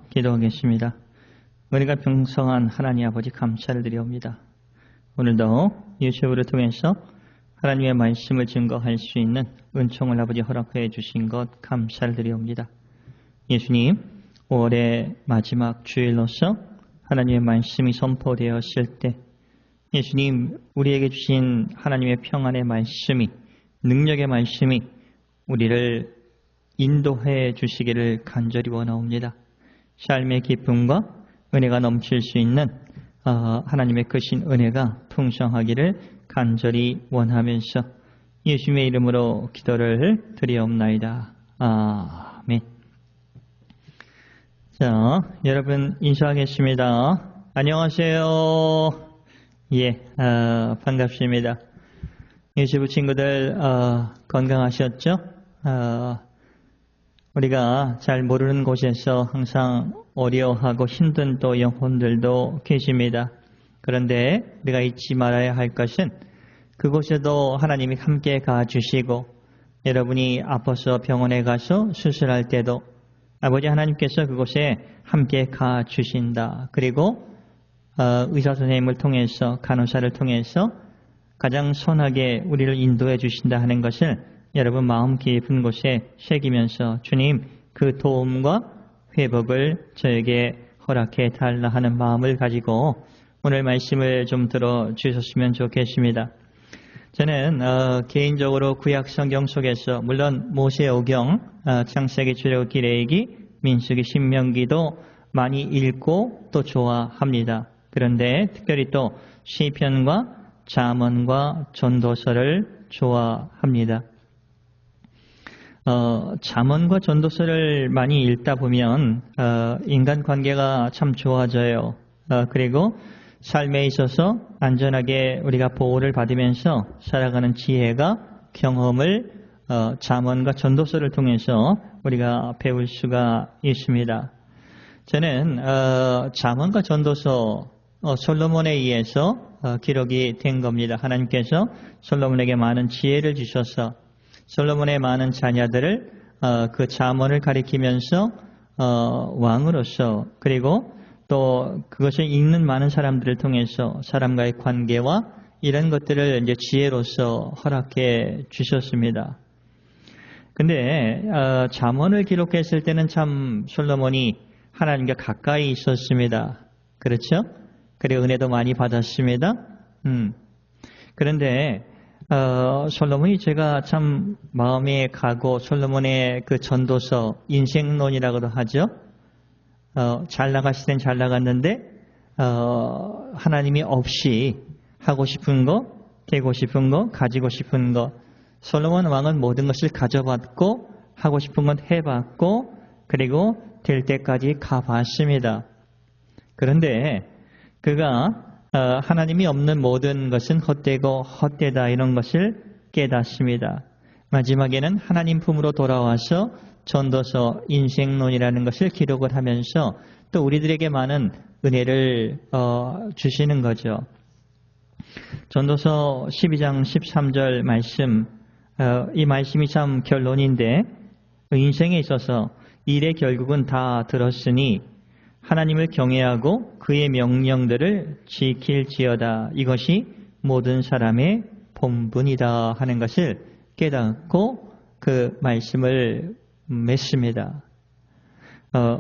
기도하겠습니다. 은혜가 풍성한 하나님 아버지 감사를 드리옵니다. 오늘도 유튜브를 통해서 하나님의 말씀을 증거할 수 있는 은총을 아버지 허락해 주신 것 감사를 드리옵니다. 예수님, 5월의 마지막 주일로서 하나님의 말씀이 선포되었을 때 예수님, 우리에게 주신 하나님의 평안의 말씀이, 능력의 말씀이 우리를 인도해 주시기를 간절히 원하옵니다. 삶의 기쁨과 은혜가 넘칠 수 있는 하나님의 크신 은혜가 풍성하기를 간절히 원하면서 예수님의 이름으로 기도를 드리옵나이다. 아멘. 자, 여러분 인사하겠습니다. 안녕하세요. 예, 반갑습니다. 유튜브 친구들 건강하셨죠? 우리가 잘 모르는 곳에서 항상 어려워하고 힘든 또 영혼들도 계십니다. 그런데 우리가 잊지 말아야 할 것은 그곳에도 하나님이 함께 가주시고 여러분이 아파서 병원에 가서 수술할 때도 아버지 하나님께서 그곳에 함께 가주신다. 그리고 의사 선생님을 통해서 간호사를 통해서 가장 선하게 우리를 인도해 주신다 하는 것을 여러분 마음 깊은 곳에 새기면서 주님 그 도움과 회복을 저에게 허락해 달라 하는 마음을 가지고 오늘 말씀을 좀 들어주셨으면 좋겠습니다. 저는 개인적으로 구약 성경 속에서 물론 모세오경, 창세기, 출애굽기, 레위기, 민수기, 신명기도 많이 읽고 또 좋아합니다. 그런데 특별히 또 시편과 잠언과 전도서를 좋아합니다. 잠언과 전도서를 많이 읽다 보면 인간관계가 참 좋아져요. 그리고 삶에 있어서 안전하게 우리가 보호를 받으면서 살아가는 지혜가 경험을 잠언과 전도서를 통해서 우리가 배울 수가 있습니다. 저는 잠언과 전도서 솔로몬에 의해서 기록이 된 겁니다. 하나님께서 솔로몬에게 많은 지혜를 주셔서 솔로몬의 많은 자녀들을 그 잠언을 가리키면서 왕으로서 그리고 또 그것을 읽는 많은 사람들을 통해서 사람과의 관계와 이런 것들을 이제 지혜로서 허락해 주셨습니다. 근데 잠언을 기록했을 때는 참 솔로몬이 하나님과 가까이 있었습니다. 그렇죠? 그리고 은혜도 많이 받았습니다. 그런데 솔로몬이 제가 참 마음에 가고 솔로몬의 그 전도서 인생론이라고도 하죠. 잘 나가실 땐 잘 나갔는데 하나님이 없이 하고 싶은 거, 되고 싶은 거, 가지고 싶은 거 솔로몬 왕은 모든 것을 가져봤고 하고 싶은 건 해봤고 그리고 될 때까지 가봤습니다. 그런데 그가 하나님이 없는 모든 것은 헛되고 헛되다 이런 것을 깨닫습니다. 마지막에는 하나님 품으로 돌아와서 전도서 인생론이라는 것을 기록을 하면서 또 우리들에게 많은 은혜를 주시는 거죠. 전도서 12장 13절 말씀, 이 말씀이 참 결론인데 인생에 있어서 일의 결국은 다 들었으니 하나님을 경외하고 그의 명령들을 지킬지어다. 이것이 모든 사람의 본분이다 하는 것을 깨닫고 그 말씀을 맺습니다.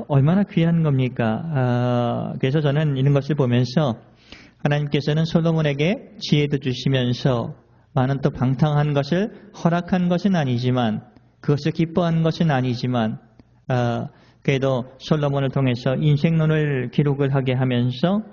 얼마나 귀한 겁니까? 그래서 저는 이런 것을 보면서 하나님께서는 솔로몬에게 지혜도 주시면서 많은 또 방탕한 것을 허락한 것은 아니지만 그것을 기뻐한 것은 아니지만 그래도 솔로몬을 통해서 인생론을 기록을 하게 하면서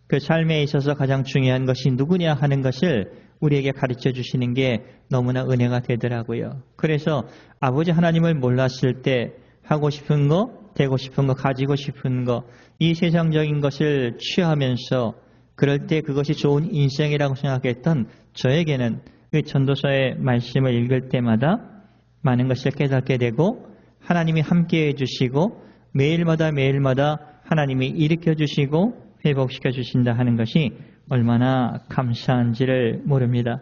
그 삶에 있어서 가장 중요한 것이 누구냐 하는 것을 우리에게 가르쳐 주시는 게 너무나 은혜가 되더라고요. 그래서 아버지 하나님을 몰랐을 때 하고 싶은 거, 되고 싶은 거, 가지고 싶은 거, 이 세상적인 것을 취하면서 그럴 때 그것이 좋은 인생이라고 생각했던 저에게는 이 전도서의 말씀을 읽을 때마다 많은 것을 깨닫게 되고 하나님이 함께해 주시고 매일마다 하나님이 일으켜 주시고 회복시켜 주신다 하는 것이 얼마나 감사한지를 모릅니다.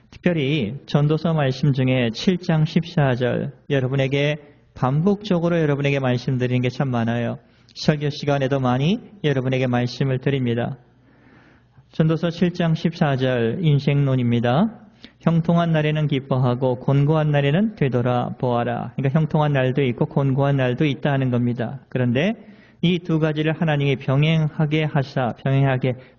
특별히 전도서 말씀 중에 7장 14절 여러분에게 반복적으로 여러분에게 말씀드리는 게 참 많아요. 설교 시간에도 많이 여러분에게 말씀을 드립니다. 전도서 7장 14절 인생론입니다. 형통한 날에는 기뻐하고 곤고한 날에는 되돌아보아라. 그러니까 형통한 날도 있고 곤고한 날도 있다 하는 겁니다. 그런데 이 두 가지를 하나님이 병행하게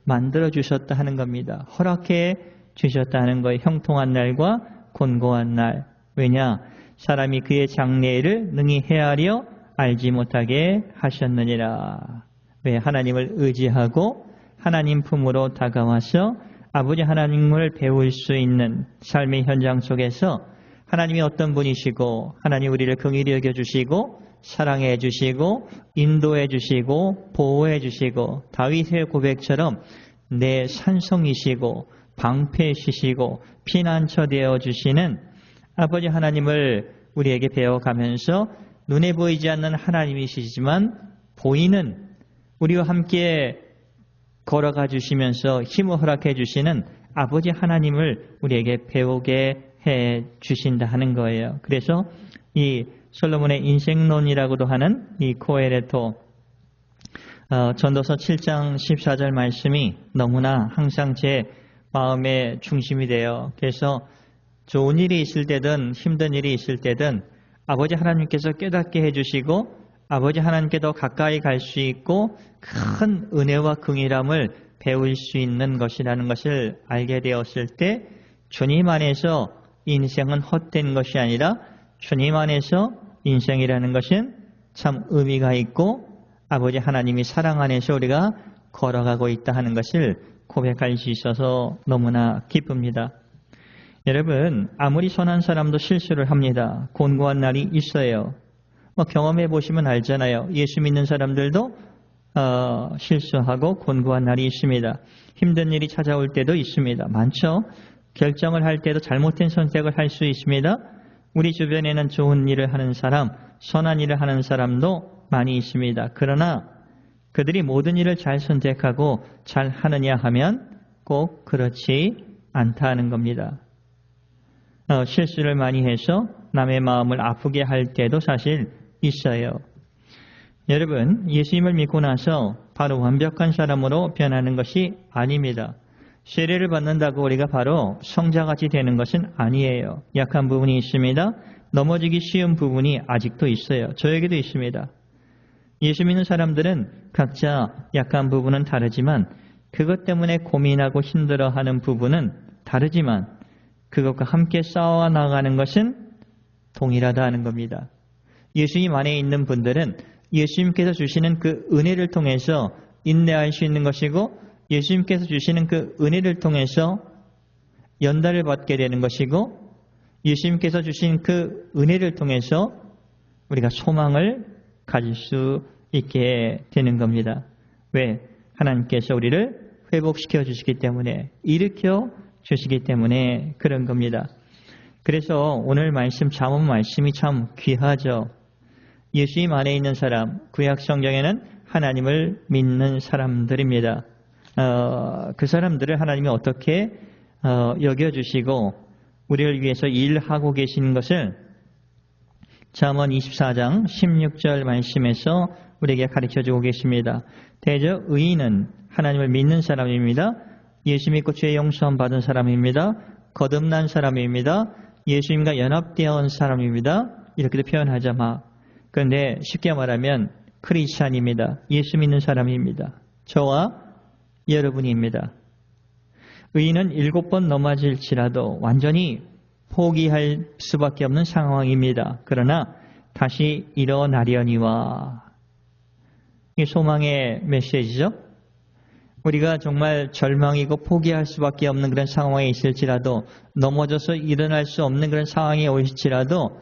만들어 주셨다 하는 겁니다. 허락해 주셨다 하는 거예요. 형통한 날과 곤고한 날. 왜냐? 사람이 그의 장래를 능히 헤아려 알지 못하게 하셨느니라. 왜? 하나님을 의지하고 하나님 품으로 다가와서 아버지 하나님을 배울 수 있는 삶의 현장 속에서 하나님이 어떤 분이시고 하나님 우리를 긍휼히 여겨주시고 사랑해 주시고 인도해 주시고 보호해 주시고 다윗의 고백처럼 내 산성이시고 방패시시고 피난처 되어 주시는 아버지 하나님을 우리에게 배워가면서 눈에 보이지 않는 하나님이시지만 보이는 우리와 함께 걸어가 주시면서 힘을 허락해 주시는 아버지 하나님을 우리에게 배우게 해 주신다 하는 거예요. 그래서 이 솔로몬의 인생론이라고도 하는 이 코엘레토 전도서 7장 14절 말씀이 너무나 항상 제 마음의 중심이 돼요. 그래서 좋은 일이 있을 때든 힘든 일이 있을 때든 아버지 하나님께서 깨닫게 해주시고 아버지 하나님께 더 가까이 갈 수 있고 큰 은혜와 긍휼함을 배울 수 있는 것이라는 것을 알게 되었을 때 주님 안에서 인생은 헛된 것이 아니라 주님 안에서 인생이라는 것은 참 의미가 있고 아버지 하나님이 사랑 안에서 우리가 걸어가고 있다 하는 것을 고백할 수 있어서 너무나 기쁩니다. 여러분, 아무리 선한 사람도 실수를 합니다. 곤고한 날이 있어요. 경험해 보시면 알잖아요. 예수 믿는 사람들도 실수하고 곤고한 날이 있습니다. 힘든 일이 찾아올 때도 있습니다. 많죠. 결정을 할 때도 잘못된 선택을 할 수 있습니다. 우리 주변에는 좋은 일을 하는 사람, 선한 일을 하는 사람도 많이 있습니다. 그러나 그들이 모든 일을 잘 선택하고 잘 하느냐 하면 꼭 그렇지 않다는 겁니다. 실수를 많이 해서 남의 마음을 아프게 할 때도 사실 있어요. 여러분, 예수님을 믿고 나서 바로 완벽한 사람으로 변하는 것이 아닙니다. 세례를 받는다고 우리가 바로 성자같이 되는 것은 아니에요. 약한 부분이 있습니다. 넘어지기 쉬운 부분이 아직도 있어요. 저에게도 있습니다. 예수 믿는 사람들은 각자 약한 부분은 다르지만 그것 때문에 고민하고 힘들어하는 부분은 다르지만 그것과 함께 싸워 나가는 것은 동일하다 하는 겁니다. 예수님 안에 있는 분들은 예수님께서 주시는 그 은혜를 통해서 인내할 수 있는 것이고 예수님께서 주시는 그 은혜를 통해서 연단을 받게 되는 것이고 예수님께서 주신 그 은혜를 통해서 우리가 소망을 가질 수 있게 되는 겁니다. 왜? 하나님께서 우리를 회복시켜 주시기 때문에 일으켜 주시기 때문에 그런 겁니다. 그래서 오늘 말씀 잠언 말씀이 참 귀하죠. 예수님 안에 있는 사람, 구약 성경에는 하나님을 믿는 사람들입니다. 그 사람들을 하나님이 어떻게 여겨주시고 우리를 위해서 일하고 계시는 것을 잠언 24장 16절 말씀에서 우리에게 가르쳐주고 계십니다. 대저 의인은 하나님을 믿는 사람입니다. 예수 믿고 죄 용서함 받은 사람입니다. 거듭난 사람입니다. 예수님과 연합되어 온 사람입니다. 이렇게도 표현하자 그런데 쉽게 말하면 크리스찬입니다. 예수 믿는 사람입니다. 저와 여러분입니다. 의인은 7번 넘어질지라도 완전히 포기할 수밖에 없는 상황입니다. 그러나 다시 일어나려니와 이게 소망의 메시지죠. 우리가 정말 절망이고 포기할 수밖에 없는 그런 상황에 있을지라도 넘어져서 일어날 수 없는 그런 상황이 올지라도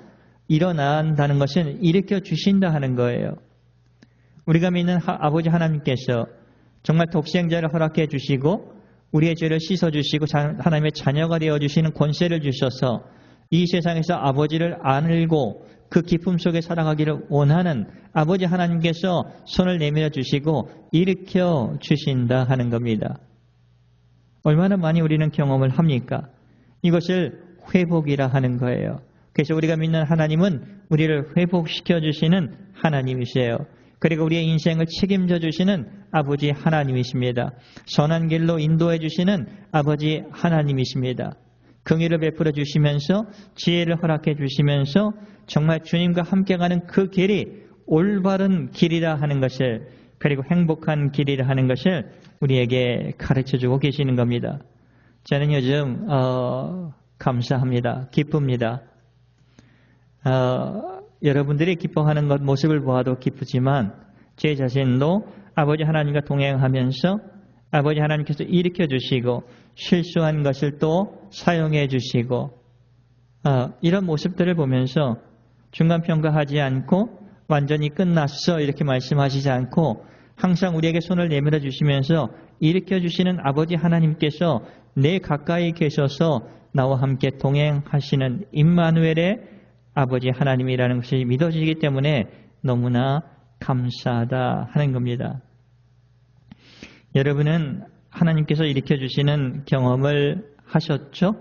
일어난다는 것은 일으켜 주신다 하는 거예요. 우리가 믿는 아버지 하나님께서 정말 독생자를 허락해 주시고 우리의 죄를 씻어주시고 하나님의 자녀가 되어주시는 권세를 주셔서 이 세상에서 아버지를 알고 그 기쁨 속에 살아가기를 원하는 아버지 하나님께서 손을 내밀어 주시고 일으켜 주신다 하는 겁니다. 얼마나 많이 우리는 경험을 합니까? 이것을 회복이라 하는 거예요. 그래서 우리가 믿는 하나님은 우리를 회복시켜 주시는 하나님이세요. 그리고 우리의 인생을 책임져 주시는 아버지 하나님이십니다. 선한 길로 인도해 주시는 아버지 하나님이십니다. 긍휼을 베풀어 주시면서 지혜를 허락해 주시면서 정말 주님과 함께 가는 그 길이 올바른 길이라 하는 것을, 그리고 행복한 길이라 하는 것을 우리에게 가르쳐 주고 계시는 겁니다. 저는 요즘 감사합니다. 기쁩니다. 여러분들이 기뻐하는 것 모습을 보아도 기쁘지만 제 자신도 아버지 하나님과 동행하면서 아버지 하나님께서 일으켜 주시고 실수한 것을 또 사용해 주시고 이런 모습들을 보면서 중간평가하지 않고 완전히 끝났어 이렇게 말씀하시지 않고 항상 우리에게 손을 내밀어 주시면서 일으켜 주시는 아버지 하나님께서 내 가까이 계셔서 나와 함께 동행하시는 임마누엘의 아버지 하나님이라는 것이 믿어지기 때문에 너무나 감사하다 하는 겁니다. 여러분은 하나님께서 일으켜 주시는 경험을 하셨죠?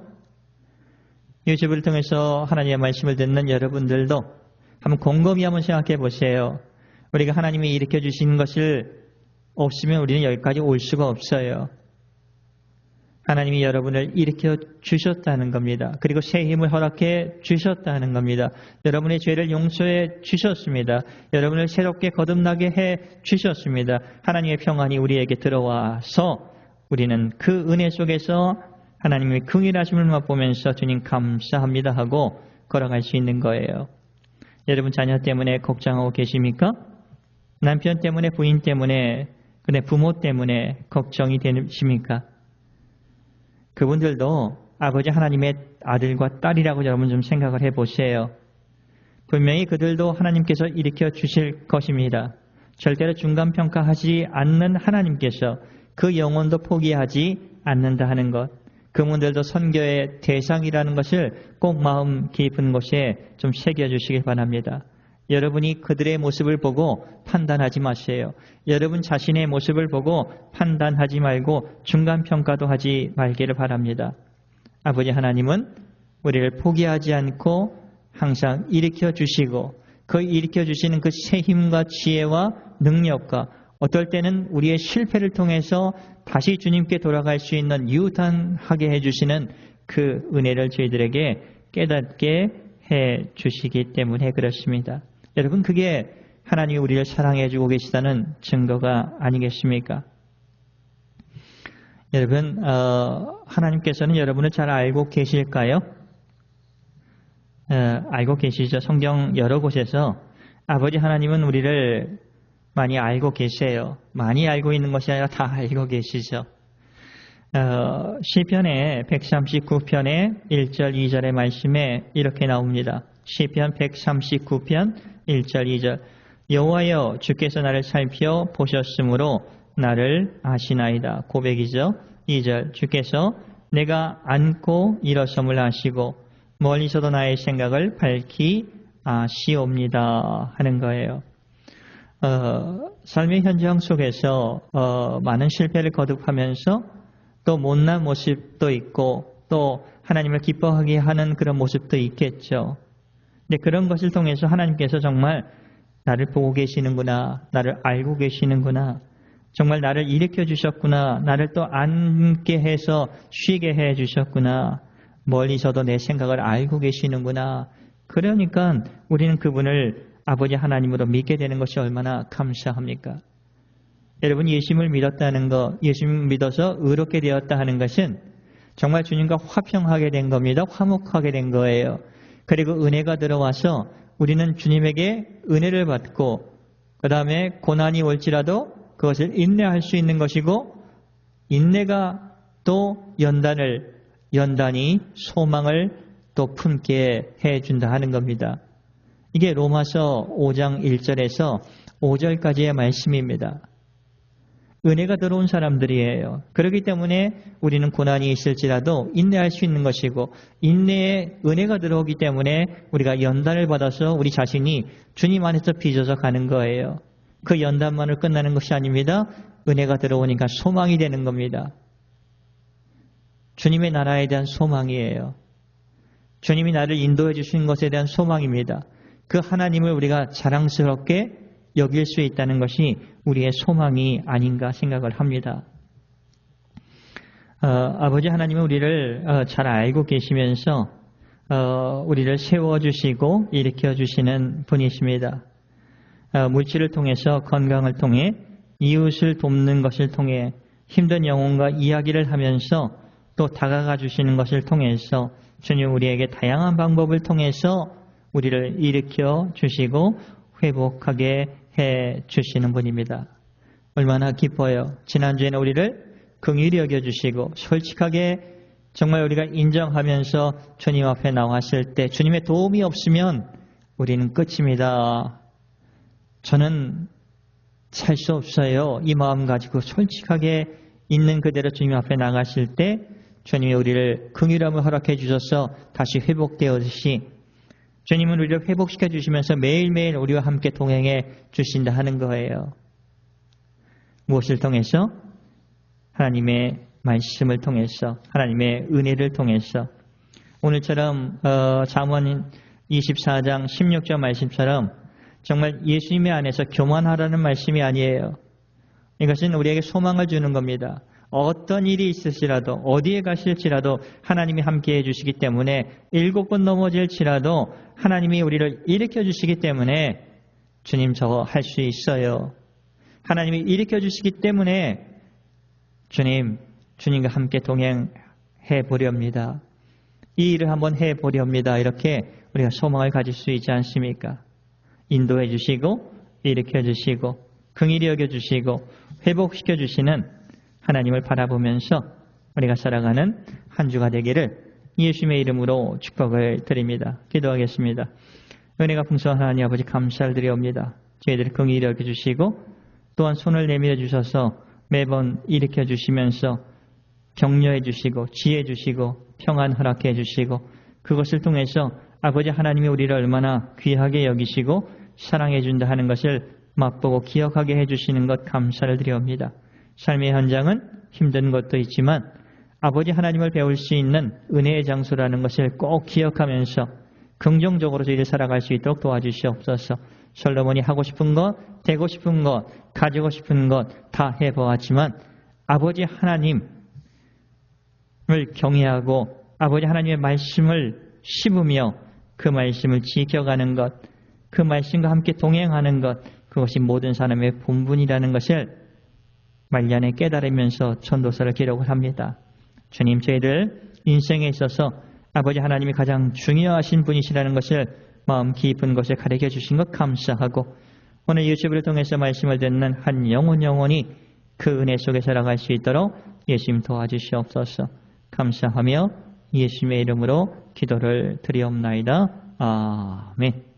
유튜브를 통해서 하나님의 말씀을 듣는 여러분들도 한번 곰곰이 한번 생각해 보세요. 우리가 하나님이 일으켜 주신 것을 없으면 우리는 여기까지 올 수가 없어요. 하나님이 여러분을 일으켜 주셨다는 겁니다. 그리고 새 힘을 허락해 주셨다는 겁니다. 여러분의 죄를 용서해 주셨습니다. 여러분을 새롭게 거듭나게 해 주셨습니다. 하나님의 평안이 우리에게 들어와서 우리는 그 은혜 속에서 하나님의 긍휼하심을 맛보면서 주님 감사합니다 하고 걸어갈 수 있는 거예요. 여러분 자녀 때문에 걱정하고 계십니까? 남편 때문에, 부인 때문에, 그네 부모 때문에 걱정이 되십니까? 그분들도 아버지 하나님의 아들과 딸이라고 여러분 좀 생각을 해보세요. 분명히 그들도 하나님께서 일으켜 주실 것입니다. 절대로 중간평가하지 않는 하나님께서 그 영혼도 포기하지 않는다 하는 것. 그분들도 선교의 대상이라는 것을 꼭 마음 깊은 곳에 좀 새겨주시길 바랍니다. 여러분이 그들의 모습을 보고 판단하지 마세요. 여러분 자신의 모습을 보고 판단하지 말고 중간평가도 하지 말기를 바랍니다. 아버지 하나님은 우리를 포기하지 않고 항상 일으켜 주시고 그 일으켜 주시는 그 새 힘과 지혜와 능력과 어떨 때는 우리의 실패를 통해서 다시 주님께 돌아갈 수 있는 유탄하게 해주시는 그 은혜를 저희들에게 깨닫게 해주시기 때문에 그렇습니다. 여러분 그게 하나님이 우리를 사랑해주고 계시다는 증거가 아니겠습니까? 여러분 하나님께서는 여러분을 잘 알고 계실까요? 알고 계시죠. 성경 여러 곳에서 아버지 하나님은 우리를 많이 알고 계세요. 많이 알고 있는 것이 아니라 다 알고 계시죠. 시편의 139편의 1절 2절의 말씀에 이렇게 나옵니다. 시편 139편 1절 2절 여호와여 주께서 나를 살펴보셨으므로 나를 아시나이다. 고백이죠. 2절 주께서 내가 앉고 일어섬을 아시고 멀리서도 나의 생각을 밝히 아시옵니다 하는 거예요. 삶의 현장 속에서 많은 실패를 거듭하면서 또 못난 모습도 있고 또 하나님을 기뻐하게 하는 그런 모습도 있겠죠. 근데 그런 것을 통해서 하나님께서 정말 나를 보고 계시는구나, 나를 알고 계시는구나, 정말 나를 일으켜 주셨구나, 나를 또 앉게 해서 쉬게 해 주셨구나, 멀리서도 내 생각을 알고 계시는구나. 그러니까 우리는 그분을 아버지 하나님으로 믿게 되는 것이 얼마나 감사합니까? 여러분 예수님을 믿었다는 것, 예수님을 믿어서 의롭게 되었다 하는 것은 정말 주님과 화평하게 된 겁니다. 화목하게 된 거예요. 그리고 은혜가 들어와서 우리는 주님에게 은혜를 받고 그 다음에 고난이 올지라도 그것을 인내할 수 있는 것이고 인내가 또 연단이 소망을 또 품게 해준다 하는 겁니다. 이게 로마서 5장 1절에서 5절까지의 말씀입니다. 은혜가 들어온 사람들이에요. 그렇기 때문에 우리는 고난이 있을지라도 인내할 수 있는 것이고 인내에 은혜가 들어오기 때문에 우리가 연단을 받아서 우리 자신이 주님 안에서 빚어져 가는 거예요. 그 연단만으로 끝나는 것이 아닙니다. 은혜가 들어오니까 소망이 되는 겁니다. 주님의 나라에 대한 소망이에요. 주님이 나를 인도해 주신 것에 대한 소망입니다. 그 하나님을 우리가 자랑스럽게 여길 수 있다는 것이 우리의 소망이 아닌가 생각을 합니다. 아버지 하나님은 우리를 잘 알고 계시면서 우리를 세워주시고 일으켜주시는 분이십니다. 물질을 통해서, 건강을 통해, 이웃을 돕는 것을 통해, 힘든 영혼과 이야기를 하면서 또 다가가 주시는 것을 통해서 주님 우리에게 다양한 방법을 통해서 우리를 일으켜 주시고 회복하게 해 주시는 분입니다. 얼마나 기뻐요. 지난주에는 우리를 긍휼히 여겨주시고 솔직하게 정말 우리가 인정하면서 주님 앞에 나왔을 때 주님의 도움이 없으면 우리는 끝입니다. 저는 살 수 없어요. 이 마음 가지고 솔직하게 있는 그대로 주님 앞에 나가실 때 주님이 우리를 긍휼함을 허락해 주셔서 다시 회복되었듯이 주님은 우리를 회복시켜 주시면서 매일매일 우리와 함께 동행해 주신다 하는 거예요. 무엇을 통해서? 하나님의 말씀을 통해서, 하나님의 은혜를 통해서. 오늘처럼 잠언 24장 16절 말씀처럼 정말 예수님의 안에서 교만하라는 말씀이 아니에요. 이것은 우리에게 소망을 주는 겁니다. 어떤 일이 있을지라도, 어디에 가실지라도 하나님이 함께해 주시기 때문에 7번 넘어질지라도 하나님이 우리를 일으켜 주시기 때문에 주님 저거 할 수 있어요. 하나님이 일으켜 주시기 때문에 주님과 함께 동행해 보렵니다. 이 일을 한번 해 보렵니다. 이렇게 우리가 소망을 가질 수 있지 않습니까? 인도해 주시고 일으켜 주시고 긍휼히 여겨 주시고 회복시켜 주시는 하나님을 바라보면서 우리가 살아가는 한 주가 되기를 예수님의 이름으로 축복을 드립니다. 기도하겠습니다. 은혜가 풍성한 하나님 아버지 감사를 드리옵니다. 저희들을 긍휼히 여겨 주시고 또한 손을 내밀어 주셔서 매번 일으켜 주시면서 격려해 주시고 지혜 주시고 평안 허락해 주시고 그것을 통해서 아버지 하나님이 우리를 얼마나 귀하게 여기시고 사랑해 준다 하는 것을 맛보고 기억하게 해주시는 것 감사를 드리옵니다. 삶의 현장은 힘든 것도 있지만 아버지 하나님을 배울 수 있는 은혜의 장소라는 것을 꼭 기억하면서 긍정적으로 저희를 살아갈 수 있도록 도와주시옵소서. 솔로몬이 하고 싶은 것, 되고 싶은 것, 가지고 싶은 것 다 해보았지만 아버지 하나님을 경외하고 아버지 하나님의 말씀을 씹으며 그 말씀을 지켜가는 것, 그 말씀과 함께 동행하는 것, 그것이 모든 사람의 본분이라는 것을 말년에 깨달으면서 전도서를 기록을 합니다. 주님, 저희들 인생에 있어서 아버지 하나님이 가장 중요하신 분이시라는 것을 마음 깊은 곳에 가르쳐 주신 것 감사하고 오늘 유튜브를 통해서 말씀을 듣는 한 영혼이 그 은혜 속에 살아갈 수 있도록 예수님 도와주시옵소서. 감사하며 예수님의 이름으로 기도를 드리옵나이다. 아멘.